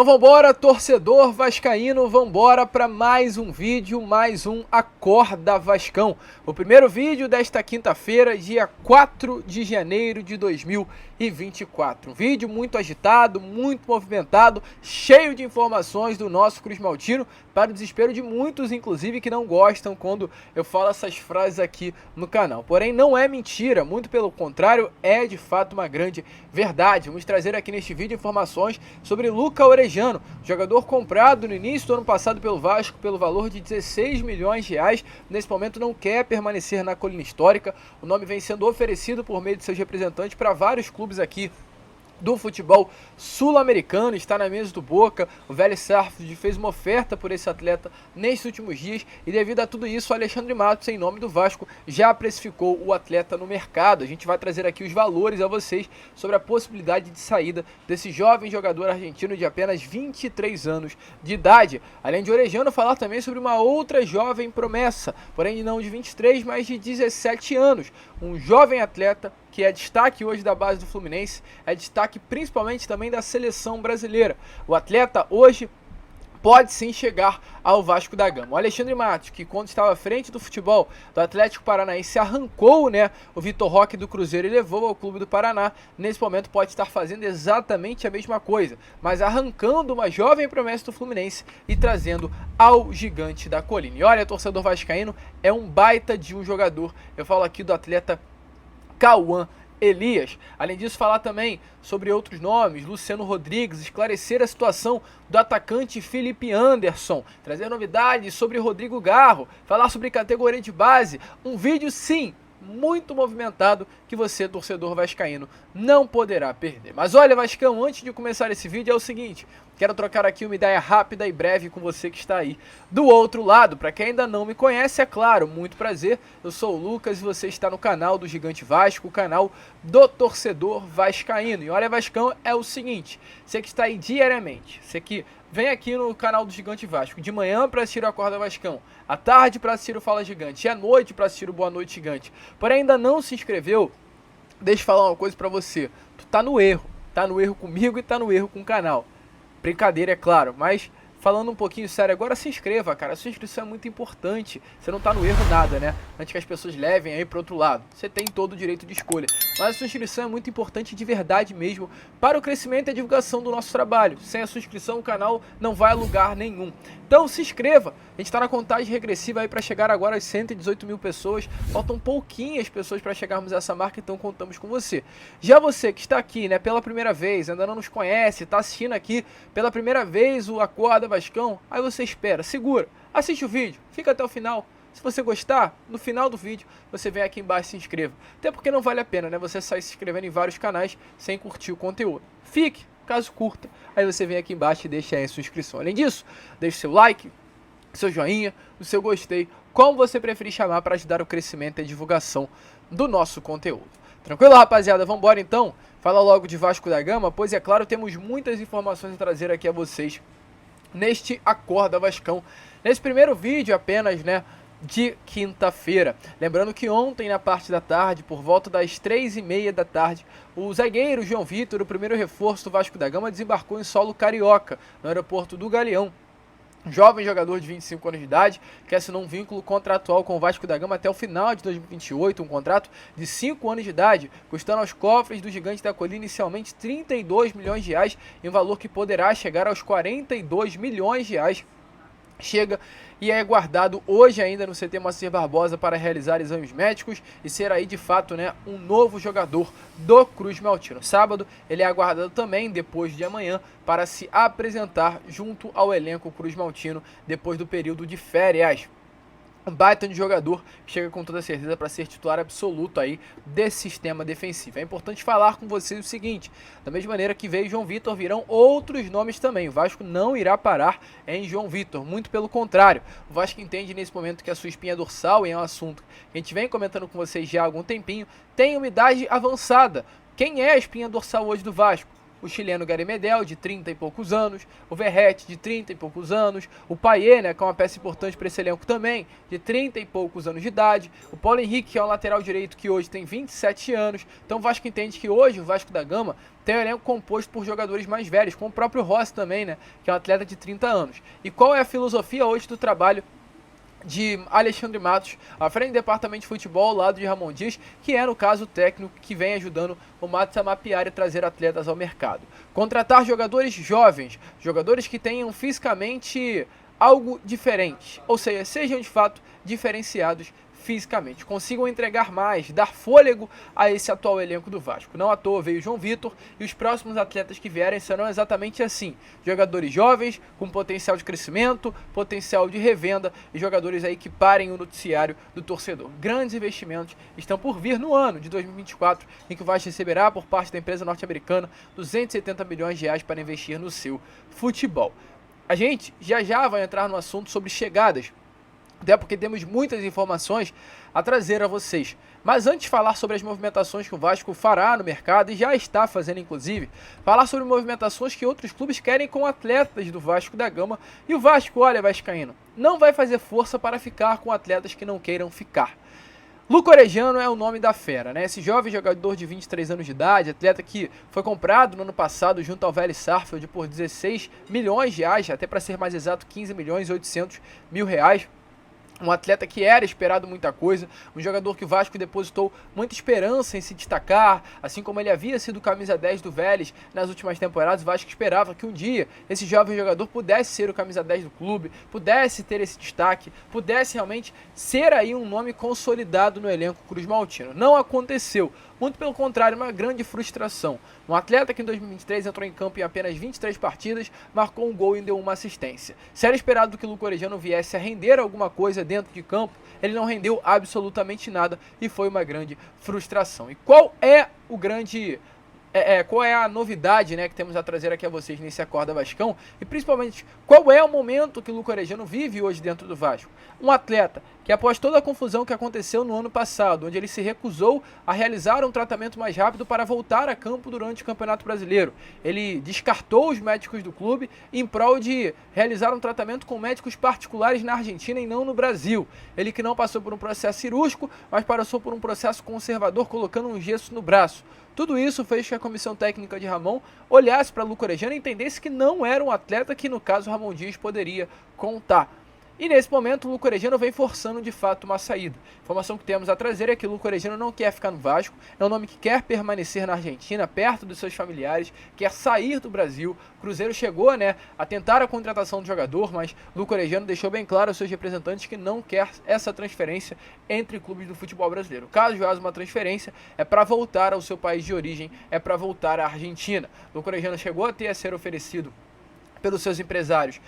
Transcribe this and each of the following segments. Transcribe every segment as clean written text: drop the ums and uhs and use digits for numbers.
Então vambora, torcedor vascaíno, vambora para mais um vídeo, mais um Acorda Vascão. O primeiro vídeo desta quinta-feira, dia 4 de janeiro de 2024. Um vídeo muito agitado, muito movimentado, cheio de informações do nosso Cruz Maltino, para o desespero de muitos, inclusive, que não gostam quando eu falo essas frases aqui no canal. Porém, não é mentira, muito pelo contrário, é de fato uma grande verdade. Vamos trazer aqui neste vídeo informações sobre Luca Orejano, jogador comprado no início do ano passado pelo Vasco pelo valor de 16 milhões de reais. Nesse momento não quer permanecer na colina histórica. O nome vem sendo oferecido por meio de seus representantes para vários clubes aqui do futebol sul-americano, está na mesa do Boca. O Vélez Sarsfield fez uma oferta por esse atleta nesses últimos dias e devido a tudo isso, o Alexandre Matos, em nome do Vasco, já precificou o atleta no mercado. A gente vai trazer aqui os valores a vocês sobre a possibilidade de saída desse jovem jogador argentino de apenas 23 anos de idade. Além de Orejano, falar também sobre uma outra jovem promessa, porém não de 23, mas de 17 anos. Um jovem atleta que é destaque hoje da base do Fluminense, é destaque principalmente também da seleção brasileira. O atleta hoje pode sim chegar ao Vasco da Gama. O Alexandre Matos, que quando estava à frente do futebol do Atlético Paranaense, arrancou o Vitor Roque do Cruzeiro e levou ao Clube do Paraná, nesse momento pode estar fazendo exatamente a mesma coisa, mas arrancando uma jovem promessa do Fluminense e trazendo ao Gigante da Colina. E olha, torcedor vascaíno, é um baita de um jogador. Eu falo aqui do atleta Cauã Elias. Além disso, falar também sobre outros nomes, Luciano Rodrigues, esclarecer a situação do atacante Felipe Anderson, trazer novidades sobre Rodrigo Garro, falar sobre categoria de base, um vídeo sim, muito movimentado, que você, torcedor vascaíno, não poderá perder. Mas olha, Vascão, antes de começar esse vídeo é o seguinte, quero trocar aqui uma ideia rápida e breve com você que está aí do outro lado. Para quem ainda não me conhece, é claro, muito prazer, eu sou o Lucas e você está no canal do Gigante Vasco, o canal do torcedor vascaíno. E olha, Vascão, é o seguinte, você que está aí diariamente, você que vem aqui no canal do Gigante Vasco, de manhã para assistir o Acorda Vascão, à tarde para assistir o Fala Gigante e à noite para assistir o Boa Noite Gigante, porém ainda não se inscreveu, deixa eu falar uma coisa para você, tu tá no erro comigo e tá no erro com o canal. Brincadeira, é claro, mas falando um pouquinho sério agora, se inscreva, cara, a sua inscrição é muito importante, você não tá no erro nada, né, antes que as pessoas levem aí pro outro lado, você tem todo o direito de escolha, mas a sua inscrição é muito importante de verdade mesmo, para o crescimento e a divulgação do nosso trabalho. Sem a sua inscrição o canal não vai a lugar nenhum, então se inscreva, a gente tá na contagem regressiva aí para chegar agora às 118 mil pessoas, faltam pouquinhas pessoas para chegarmos a essa marca, então contamos com você. Já você que está aqui, né, pela primeira vez, ainda não nos conhece, tá assistindo aqui pela primeira vez o Acorda Vascão, aí você espera, segura, assiste o vídeo, fica até o final. Se você gostar, no final do vídeo você vem aqui embaixo e se inscreva. Até porque não vale a pena, né, você sair se inscrevendo em vários canais sem curtir o conteúdo. Fique, caso curta, aí você vem aqui embaixo e deixa aí a sua inscrição. Além disso, deixe seu like, seu joinha, o seu gostei, como você preferir chamar, para ajudar o crescimento e a divulgação do nosso conteúdo. Tranquilo, rapaziada? Vamos embora então? Fala logo de Vasco da Gama, pois é claro, temos muitas informações a trazer aqui a vocês neste Acorda Vascão. Nesse primeiro vídeo apenas, né, de quinta-feira. Lembrando que ontem, na parte da tarde, por volta das 3h30 da tarde, o zagueiro João Vitor, o primeiro reforço do Vasco da Gama, desembarcou em solo carioca, no aeroporto do Galeão. Jovem jogador de 25 anos de idade, que assinou um vínculo contratual com o Vasco da Gama até o final de 2028, um contrato de 5 anos de idade, custando aos cofres do Gigante da Colina inicialmente 32 milhões de reais, em um valor que poderá chegar aos 42 milhões de reais. Chega e é guardado hoje ainda no CT Moacir Barbosa para realizar exames médicos e ser aí de fato, né, um novo jogador do Cruz Maltino. Sábado ele é aguardado também, depois de amanhã, para se apresentar junto ao elenco Cruz Maltino depois do período de férias. Um baita de jogador que chega com toda certeza para ser titular absoluto aí desse sistema defensivo. É importante falar com vocês o seguinte, da mesma maneira que veio João Vitor, virão outros nomes também. O Vasco não irá parar em João Vitor, muito pelo contrário. O Vasco entende nesse momento que a sua espinha dorsal, e é um assunto que a gente vem comentando com vocês já há algum tempinho, tem uma idade avançada. Quem é a espinha dorsal hoje do Vasco? o chileno Gary Medel, de 30 e poucos anos, o Verratti, de 30 e poucos anos, o Payet, né, que é uma peça importante para esse elenco também, de 30 e poucos anos de idade, o Paulo Henrique, que é um lateral direito que hoje tem 27 anos. Então o Vasco entende que hoje o Vasco da Gama tem um elenco composto por jogadores mais velhos, como o próprio Rossi também, né, que é um atleta de 30 anos. E qual é a filosofia hoje do trabalho de Alexandre Matos, à frente do departamento de futebol, ao lado de Ramon Dias, que é, no caso, o técnico que vem ajudando o Matos a mapear e trazer atletas ao mercado? Contratar jogadores jovens, jogadores que tenham fisicamente algo diferente, ou seja, sejam de fato diferenciados fisicamente, consigam entregar mais, dar fôlego a esse atual elenco do Vasco. Não à toa veio o João Vitor, e os próximos atletas que vierem serão exatamente assim: jogadores jovens, com potencial de crescimento, potencial de revenda, e jogadores aí que parem o noticiário do torcedor. Grandes investimentos estão por vir no ano de 2024, em que o Vasco receberá por parte da empresa norte-americana 270 milhões de reais para investir no seu futebol. A gente já vai entrar no assunto sobre chegadas, até porque temos muitas informações a trazer a vocês. Mas antes de falar sobre as movimentações que o Vasco fará no mercado, e já está fazendo inclusive, falar sobre movimentações que outros clubes querem com atletas do Vasco da Gama. E o Vasco, olha, vascaíno, não vai fazer força para ficar com atletas que não queiram ficar. Luco Orejano é o nome da fera, né? Esse jovem jogador de 23 anos de idade, atleta que foi comprado no ano passado junto ao Vélez Sarsfield por 16 milhões de reais, até para ser mais exato 15 milhões e 800 mil reais. Um atleta que era esperado muita coisa, um jogador que o Vasco depositou muita esperança em se destacar, assim como ele havia sido camisa 10 do Vélez nas últimas temporadas. O Vasco esperava que um dia esse jovem jogador pudesse ser o camisa 10 do clube, pudesse ter esse destaque, pudesse realmente ser aí um nome consolidado no elenco cruz-maltino. Não aconteceu. Muito pelo contrário, uma grande frustração. Um atleta que em 2023 entrou em campo em apenas 23 partidas, marcou um gol e deu uma assistência. Se era esperado que o Luco Orejano viesse a render alguma coisa dentro de campo, ele não rendeu absolutamente nada e foi uma grande frustração. E qual é o grande... qual é a novidade, né, que temos a trazer aqui a vocês nesse Acorda Vascão? E principalmente, qual é o momento que o Luco Orejano vive hoje dentro do Vasco? Um atleta que, após toda a confusão que aconteceu no ano passado, onde ele se recusou a realizar um tratamento mais rápido para voltar a campo durante o Campeonato Brasileiro, ele descartou os médicos do clube em prol de realizar um tratamento com médicos particulares na Argentina e não no Brasil. Ele que não passou por um processo cirúrgico, mas passou por um processo conservador, colocando um gesso no braço. Tudo isso fez que a comissão técnica de Ramon olhasse para Luco Orejano e entendesse que não era um atleta que, no caso, Ramon Dias poderia contar. E nesse momento o Luco Orejano vem forçando de fato uma saída. A informação que temos a trazer é que o Luco Orejano não quer ficar no Vasco, é um nome que quer permanecer na Argentina, perto dos seus familiares, quer sair do Brasil. O Cruzeiro chegou, né, a tentar a contratação do jogador, mas Luco Orejano deixou bem claro aos seus representantes que não quer essa transferência entre clubes do futebol brasileiro. Caso haja uma transferência, é para voltar ao seu país de origem, é para voltar à Argentina. Luco Orejano chegou a ser oferecido pelos seus empresários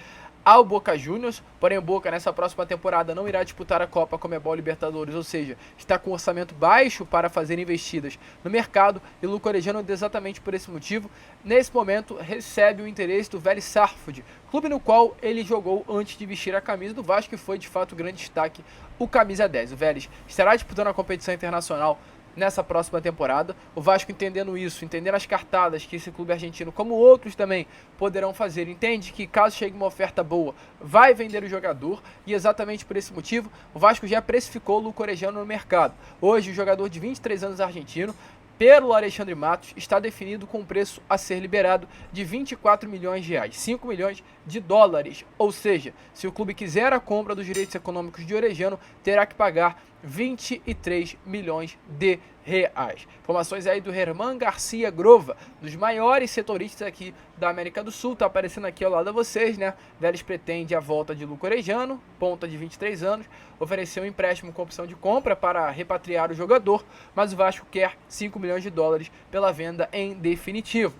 ao Boca Juniors, porém o Boca nessa próxima temporada não irá disputar a Copa Conmebol Libertadores, ou seja, está com orçamento baixo para fazer investidas no mercado, e o Luco Orejano, exatamente por esse motivo, nesse momento recebe o interesse do Vélez Sarsfield, clube no qual ele jogou antes de vestir a camisa do Vasco, que foi de fato o grande destaque, o camisa 10. O Vélez estará disputando a competição internacional nessa próxima temporada. O Vasco, entendendo isso, entendendo as cartadas que esse clube argentino, como outros também, poderão fazer, entende que caso chegue uma oferta boa, vai vender o jogador, e exatamente por esse motivo, o Vasco já precificou o Luco Orejano no mercado. Hoje, o jogador de 23 anos argentino, pelo Alexandre Matos, está definido com um preço a ser liberado de 24 milhões de reais, 5 milhões de dólares, ou seja, se o clube quiser a compra dos direitos econômicos de Orejano, terá que pagar 23 milhões de reais. Informações aí do Herman Garcia Grova, dos maiores setoristas aqui da América do Sul, tá aparecendo aqui ao lado de vocês, né? Vélez pretende a volta de Luco Orejano, ponta de 23 anos, ofereceu um empréstimo com opção de compra para repatriar o jogador, mas o Vasco quer 5 milhões de dólares pela venda em definitivo.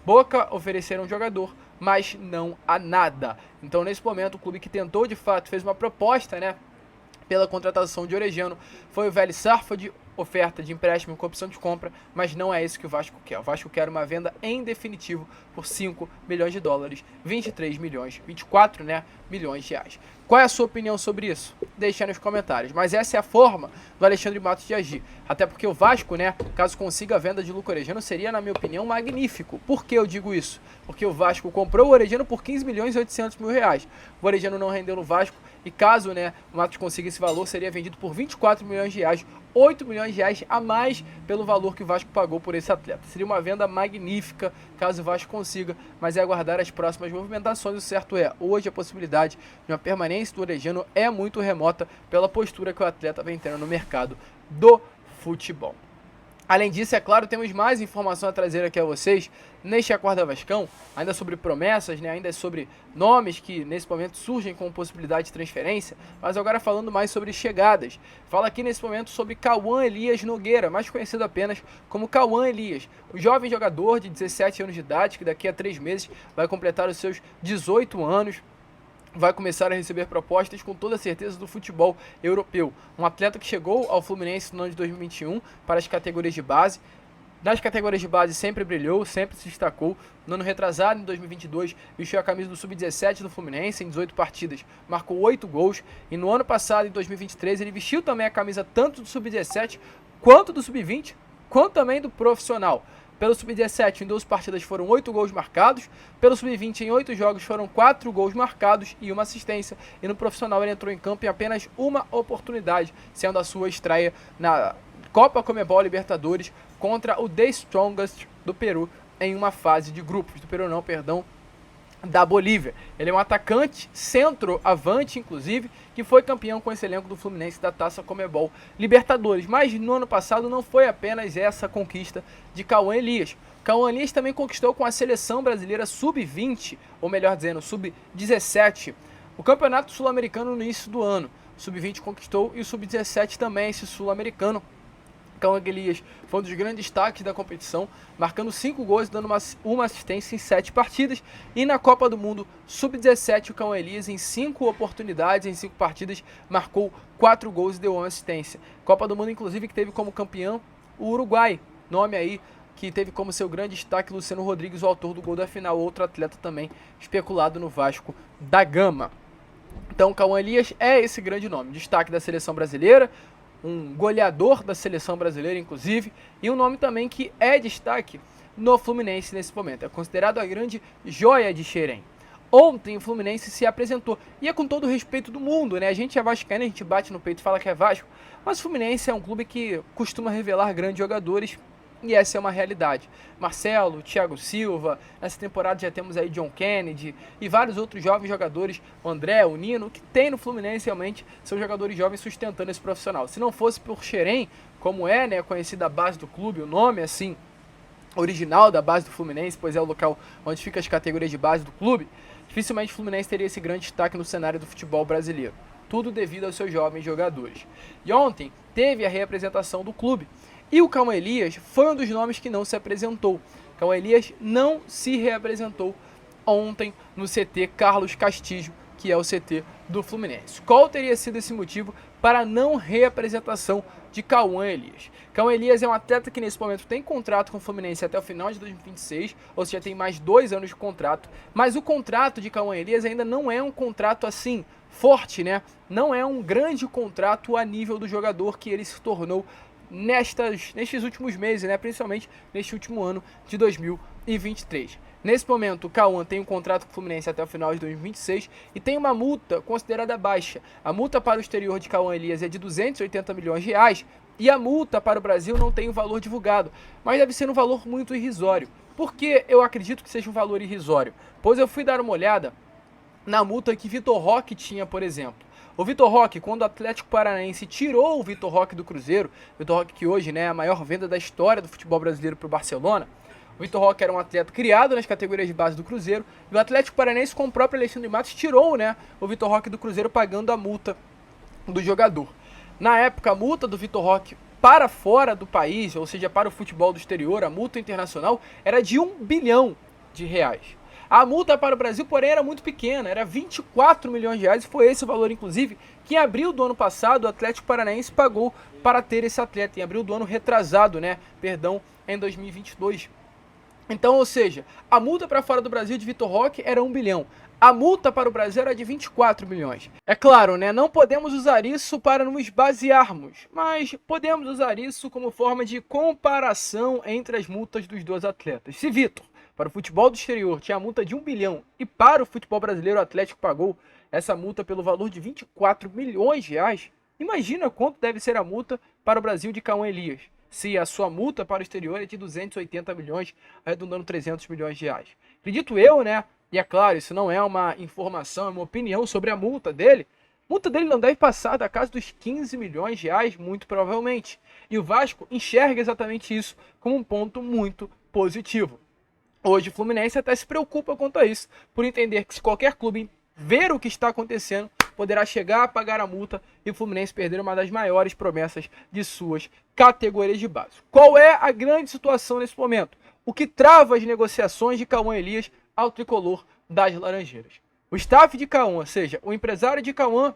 Boca ofereceram um jogador, mas não há nada. Então, nesse momento, o clube que tentou, de fato, fez uma proposta, né, pela contratação de Orejano, foi o Vélez Sarsfield. oferta de empréstimo com opção de compra, mas não é isso que o Vasco quer. O Vasco quer uma venda em definitivo por 5 milhões de dólares, 23 milhões, 24, né, milhões de reais. Qual é a sua opinião sobre isso? Deixa aí nos comentários. Mas essa é a forma do Alexandre Matos de agir. Até porque o Vasco, né, caso consiga a venda de Luca Orejano, seria, na minha opinião, magnífico. Por que eu digo isso? Porque o Vasco comprou o Orejano por 15 milhões e 800 mil reais. O Orejano não rendeu no Vasco e caso, né, o Matos consiga esse valor, seria vendido por 24 milhões de reais, 8 milhões de reais a mais pelo valor que o Vasco pagou por esse atleta. Seria uma venda magnífica caso o Vasco consiga, mas é aguardar as próximas movimentações. O certo é, hoje a possibilidade de uma permanência do Orejano é muito remota pela postura que o atleta vem tendo no mercado do futebol. Além disso, é claro, temos mais informação a trazer aqui a vocês neste Acorda Vascão, ainda sobre promessas, né, ainda sobre nomes que nesse momento surgem com possibilidade de transferência, mas agora falando mais sobre chegadas. Fala aqui nesse momento sobre Cauã Elias Nogueira, mais conhecido apenas como Cauã Elias, um jovem jogador de 17 anos de idade que daqui a 3 meses vai completar os seus 18 anos. Vai começar a receber propostas com toda certeza do futebol europeu. Um atleta que chegou ao Fluminense no ano de 2021 para as categorias de base. Nas categorias de base sempre brilhou, sempre se destacou. No ano retrasado, em 2022, vestiu a camisa do Sub-17 do Fluminense em 18 partidas, marcou 8 gols. E no ano passado, em 2023, ele vestiu também a camisa tanto do Sub-17 quanto do Sub-20, quanto também do profissional. Pelo Sub-17, em 12 partidas foram 8 gols marcados. Pelo Sub-20, em 8 jogos foram 4 gols marcados e 1 assistência. E no profissional ele entrou em campo em apenas uma oportunidade, sendo a sua estreia na Copa Conmebol Libertadores contra o The Strongest do Peru em uma fase de grupos. Do Peru não, perdão, da Bolívia. Ele é um atacante, centroavante, inclusive, que foi campeão com esse elenco do Fluminense da Taça Conmebol Libertadores. Mas no ano passado não foi apenas essa conquista de Cauã Elias. Cauã Elias também conquistou com a seleção brasileira Sub-20, ou melhor dizendo, Sub-17, o Campeonato Sul-Americano no início do ano. O Sub-20 conquistou e o Sub-17 também, esse sul-americano. Cauã Elias foi um dos grandes destaques da competição, marcando 5 gols e dando uma assistência em 7 partidas. E na Copa do Mundo Sub-17, o Cauã Elias, em 5 oportunidades, em 5 partidas, marcou 4 gols e deu uma assistência. Copa do Mundo, inclusive, que teve como campeão o Uruguai, nome aí que teve como seu grande destaque Luciano Rodrigues, o autor do gol da final, outro atleta também especulado no Vasco da Gama. Então, Cauã Elias é esse grande nome, destaque da seleção brasileira, um goleador da seleção brasileira, inclusive, e um nome também que é destaque no Fluminense nesse momento. É considerado a grande joia de Xerém. Ontem o Fluminense se apresentou, e é com todo o respeito do mundo, né? A gente é vascaíno, a gente bate no peito e fala que é Vasco, mas o Fluminense é um clube que costuma revelar grandes jogadores, e essa é uma realidade. Marcelo, Thiago Silva, nessa temporada já temos aí John Kennedy e vários outros jovens jogadores, o André, o Nino, que tem no Fluminense realmente, são jogadores jovens sustentando esse profissional. Se não fosse por Xerém, como é, né, conhecida a base do clube, o nome assim, original da base do Fluminense, pois é o local onde ficam as categorias de base do clube, dificilmente o Fluminense teria esse grande destaque no cenário do futebol brasileiro. Tudo devido aos seus jovens jogadores. E ontem teve a reapresentação do clube. E o Cauã Elias foi um dos nomes que não se apresentou. Cauã Elias não se reapresentou ontem no CT Carlos Castillo, que é o CT do Fluminense. Qual teria sido esse motivo para a não reapresentação de Cauã Elias? Cauã Elias é um atleta que nesse momento tem contrato com o Fluminense até o final de 2026, ou seja, tem mais 2 anos de contrato, mas o contrato de Cauã Elias ainda não é um contrato assim forte, né? Não é um grande contrato a nível do jogador que ele se tornou nestes últimos meses, né, principalmente neste último ano de 2023. Nesse momento, o Cauã tem um contrato com o Fluminense até o final de 2026 e tem uma multa considerada baixa. A multa para o exterior de Cauã Elias é de 280 milhões de reais e a multa para o Brasil não tem o valor divulgado, mas deve ser um valor muito irrisório. Por que eu acredito que seja um valor irrisório? Pois eu fui dar uma olhada na multa que Vitor Roque tinha, por exemplo. O Vitor Roque, quando o Atlético Paranaense tirou o Vitor Roque do Cruzeiro, Vitor Roque que hoje, né, é a maior venda da história do futebol brasileiro para o Barcelona, o Vitor Roque era um atleta criado nas categorias de base do Cruzeiro, e o Atlético Paranaense, com o próprio Alexandre Matos, tirou, né, o Vitor Roque do Cruzeiro pagando a multa do jogador. Na época, a multa do Vitor Roque para fora do país, ou seja, para o futebol do exterior, a multa internacional, era de 1 bilhão de reais. A multa para o Brasil, porém, era muito pequena, era 24 milhões de reais, e foi esse o valor, inclusive, que em abril do ano passado o Atlético Paranaense pagou para ter esse atleta, em abril do ano retrasado, em 2022. Então, ou seja, a multa para fora do Brasil de Vitor Roque era 1 bilhão. A multa para o Brasil era de 24 milhões. É claro, não podemos usar isso para nos basearmos, mas podemos usar isso como forma de comparação entre as multas dos dois atletas. Se Vitor, para o futebol do exterior, tinha a multa de 1 bilhão e para o futebol brasileiro o Atlético pagou essa multa pelo valor de 24 milhões de reais, imagina quanto deve ser a multa para o Brasil de Cauã Elias, se a sua multa para o exterior é de 280 milhões, arredondando 300 milhões de reais. Acredito eu, e é claro, isso não é uma informação, é uma opinião sobre a multa dele. A multa dele não deve passar da casa dos 15 milhões de reais, muito provavelmente. E o Vasco enxerga exatamente isso como um ponto muito positivo. Hoje o Fluminense até se preocupa quanto a isso, por entender que se qualquer clube ver o que está acontecendo, poderá chegar a pagar a multa e o Fluminense perder uma das maiores promessas de suas categorias de base. Qual é a grande situação nesse momento? O que trava as negociações de Cauã Elias ao tricolor das Laranjeiras? O staff de Cauã, ou seja, o empresário de Cauã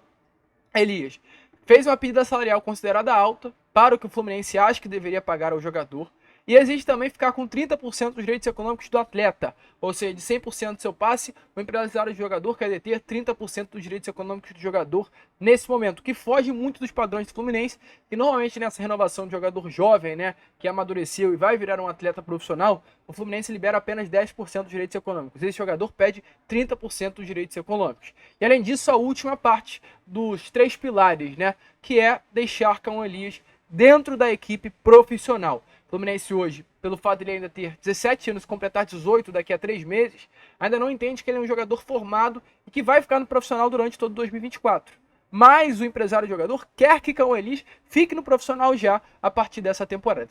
Elias, fez uma pedida salarial considerada alta para o que o Fluminense acha que deveria pagar ao jogador. E existe também ficar com 30% dos direitos econômicos do atleta. Ou seja, de 100% do seu passe, o empresário do jogador quer deter 30% dos direitos econômicos do jogador nesse momento, que foge muito dos padrões do Fluminense. E normalmente nessa renovação de jogador jovem, que amadureceu e vai virar um atleta profissional, o Fluminense libera apenas 10% dos direitos econômicos. Esse jogador pede 30% dos direitos econômicos. E além disso, a última parte dos 3 pilares, que é deixar Cauã Elias dentro da equipe profissional. O Fluminense hoje, pelo fato de ele ainda ter 17 anos, completar 18 daqui a 3 meses, ainda não entende que ele é um jogador formado e que vai ficar no profissional durante todo 2024. Mas o empresário do jogador quer que Cauã Elias fique no profissional já a partir dessa temporada.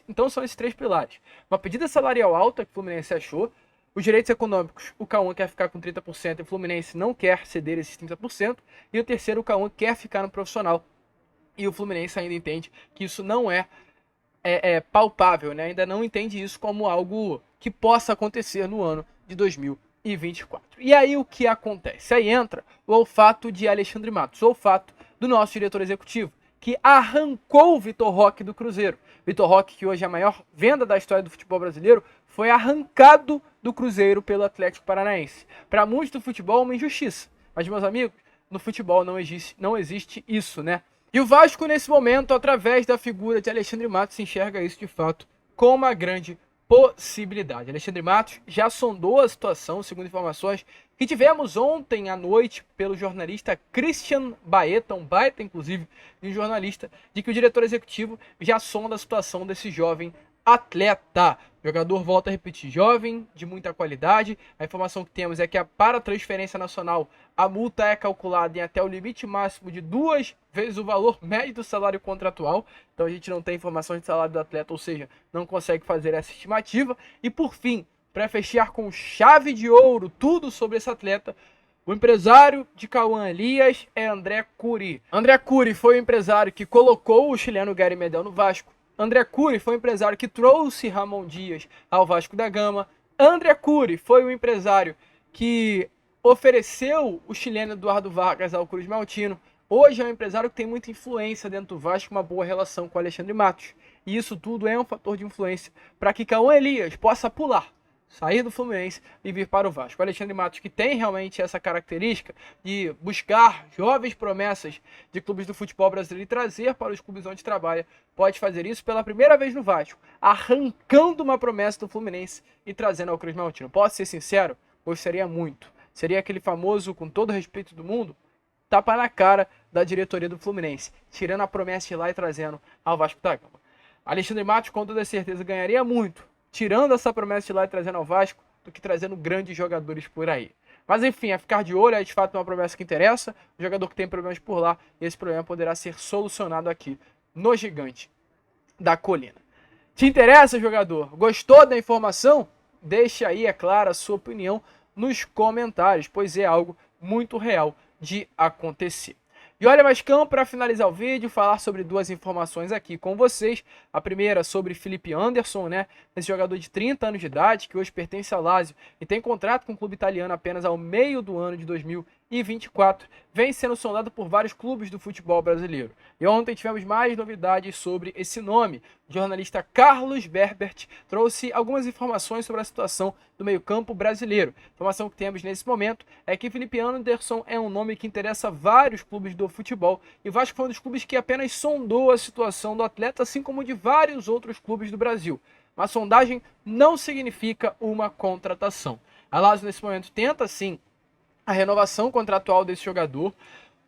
Então são esses 3 pilares. Uma pedida salarial alta que o Fluminense achou, os direitos econômicos, o Cauã quer ficar com 30% e o Fluminense não quer ceder esses 30%. E o terceiro, o Cauã quer ficar no profissional. E o Fluminense ainda entende que isso não é palpável, ainda não entende isso como algo que possa acontecer no ano de 2024. E aí o que acontece? Aí entra o olfato de Alexandre Matos, o olfato do nosso diretor executivo, que arrancou o Vitor Roque do Cruzeiro. Vitor Roque, que hoje é a maior venda da história do futebol brasileiro, foi arrancado do Cruzeiro pelo Atlético Paranaense. Para muitos do futebol é uma injustiça, mas meus amigos, no futebol não existe isso, E o Vasco, nesse momento, através da figura de Alexandre Matos, se enxerga isso de fato como uma grande possibilidade. Alexandre Matos já sondou a situação, segundo informações que tivemos ontem à noite pelo jornalista Christian Baeta, um baita, inclusive, de um jornalista, de que o diretor executivo já sonda a situação desse jovem atleta. O jogador, volta a repetir, jovem, de muita qualidade. A informação que temos é que para a transferência nacional, a multa é calculada em até o limite máximo de 2 vezes o valor médio do salário contratual. Então a gente não tem informações de salário do atleta, ou seja, não consegue fazer essa estimativa. E por fim, para fechar com chave de ouro tudo sobre esse atleta, o empresário de Cauã Elias é André Curi. André Curi foi o empresário que colocou o chileno Gary Medel no Vasco. André Curi foi o empresário que trouxe Ramon Dias ao Vasco da Gama. André Curi foi o empresário que ofereceu o chileno Eduardo Vargas ao Cruz Maltino. Hoje é um empresário que tem muita influência dentro do Vasco, uma boa relação com Alexandre Matos. E isso tudo é um fator de influência para que Cauã Elias possa pular, sair do Fluminense e vir para o Vasco. O Alexandre Matos, que tem realmente essa característica de buscar jovens promessas de clubes do futebol brasileiro e trazer para os clubes onde trabalha, pode fazer isso pela primeira vez no Vasco, arrancando uma promessa do Fluminense e trazendo ao Cruz Maltino. Posso ser sincero? Gostaria muito. Seria aquele famoso, com todo o respeito do mundo, tapa na cara da diretoria do Fluminense, tirando a promessa de lá e trazendo ao Vasco da Gama. Alexandre Matos, com toda certeza, ganharia muito tirando essa promessa de lá e trazendo ao Vasco, do que trazendo grandes jogadores por aí. Mas enfim, a ficar de olho, é de fato uma promessa que interessa, o jogador que tem problemas por lá, e esse problema poderá ser solucionado aqui no Gigante da Colina. Te interessa, jogador? Gostou da informação? Deixa aí, é claro, a sua opinião nos comentários, pois é algo muito real de acontecer. E olha, Vascão, para finalizar o vídeo, falar sobre duas informações aqui com vocês. A primeira sobre Felipe Anderson, né? Esse jogador de 30 anos de idade, que hoje pertence ao Lazio e tem contrato com o clube italiano apenas ao meio do ano de 2024, vem sendo sondado por vários clubes do futebol brasileiro. E ontem tivemos mais novidades sobre esse nome. O jornalista Carlos Berbert trouxe algumas informações sobre a situação do meio-campo brasileiro. A informação que temos nesse momento é que Felipe Anderson é um nome que interessa vários clubes do futebol, e o Vasco foi um dos clubes que apenas sondou a situação do atleta, assim como de vários outros clubes do Brasil. Uma sondagem não significa uma contratação. A Lazio nesse momento tenta sim a renovação contratual desse jogador.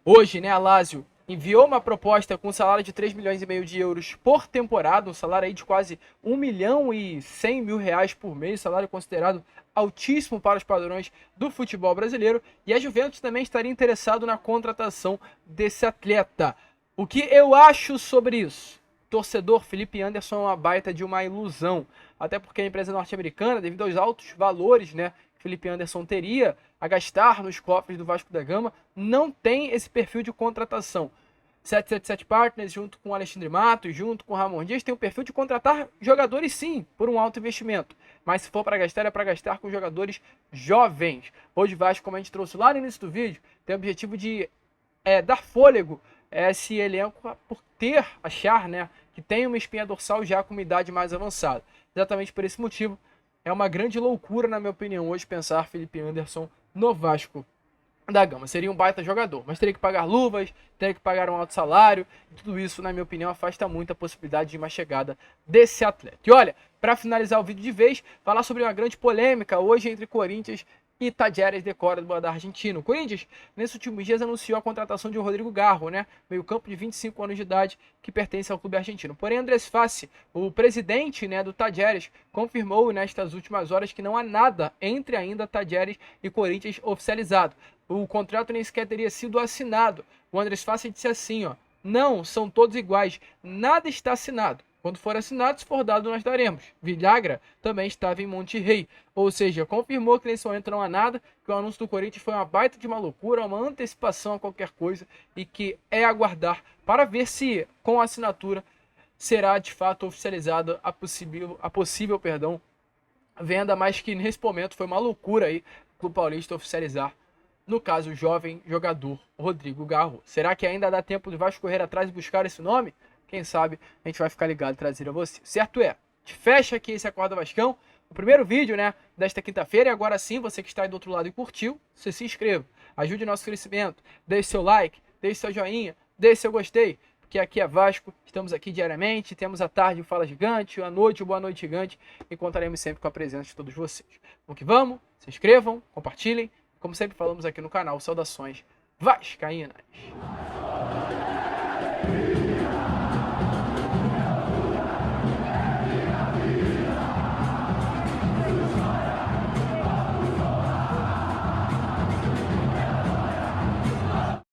Hoje, né, a Lazio enviou uma proposta com um salário de 3,5 milhões de euros por temporada, um salário aí de quase 1.100.000 reais por mês, salário considerado altíssimo para os padrões do futebol brasileiro, e a Juventus também estaria interessado na contratação desse atleta. O que eu acho sobre isso? Torcedor, Felipe Anderson é uma baita de uma ilusão, até porque a empresa norte-americana, devido aos altos valores, né, que Felipe Anderson teria a gastar nos cofres do Vasco da Gama, não tem esse perfil de contratação. 777 Partners, junto com Alexandre Matos, junto com Ramon Dias, tem o perfil de contratar jogadores sim, por um alto investimento. Mas se for para gastar, é para gastar com jogadores jovens. Hoje o Vasco, como a gente trouxe lá no início do vídeo, tem o objetivo de dar fôlego a esse elenco por achar, né, que tem uma espinha dorsal já com uma idade mais avançada. Exatamente por esse motivo, é uma grande loucura, na minha opinião, hoje pensar Felipe Anderson no Vasco da Gama. Seria um baita jogador, mas teria que pagar luvas, teria que pagar um alto salário, e tudo isso, na minha opinião, afasta muito a possibilidade de uma chegada desse atleta. E olha, para finalizar o vídeo de vez, falar sobre uma grande polêmica hoje entre Corinthians e Talleres de Córdoba da Argentina. O Corinthians, nesses últimos dias, anunciou a contratação de Rodrigo Garro, né, meio-campo de 25 anos de idade, que pertence ao clube argentino. Porém, Andrés Fassi, o presidente, né, do Talleres, confirmou nestas últimas horas que não há nada entre ainda Talleres e Corinthians oficializado. O contrato nem sequer teria sido assinado. O Andrés Fassi disse assim, ó: não, são todos iguais, nada está assinado. Quando for assinado, se for dado, nós daremos. Villagra também estava em Monterrey. Ou seja, confirmou que nesse momento não há nada, que o anúncio do Corinthians foi uma baita de uma loucura, uma antecipação a qualquer coisa, e que é aguardar para ver se, com a assinatura, será de fato oficializada a possível venda, mas que nesse momento foi uma loucura aí o Paulista oficializar, no caso, o jovem jogador Rodrigo Garro. Será que ainda dá tempo de Vasco correr atrás e buscar esse nome? Quem sabe a gente vai ficar ligado e trazer a você. Certo é, a gente fecha aqui esse Acorda Vascão, o primeiro vídeo, né, desta quinta-feira. E agora sim, você que está aí do outro lado e curtiu, você se inscreva, ajude o nosso crescimento, deixe seu like, deixe seu joinha, deixe seu gostei, porque aqui é Vasco, estamos aqui diariamente, temos a tarde o Fala Gigante, a noite o Boa Noite Gigante, e contaremos sempre com a presença de todos vocês. Vamos que vamos, se inscrevam, compartilhem, como sempre falamos aqui no canal, saudações vascaínas.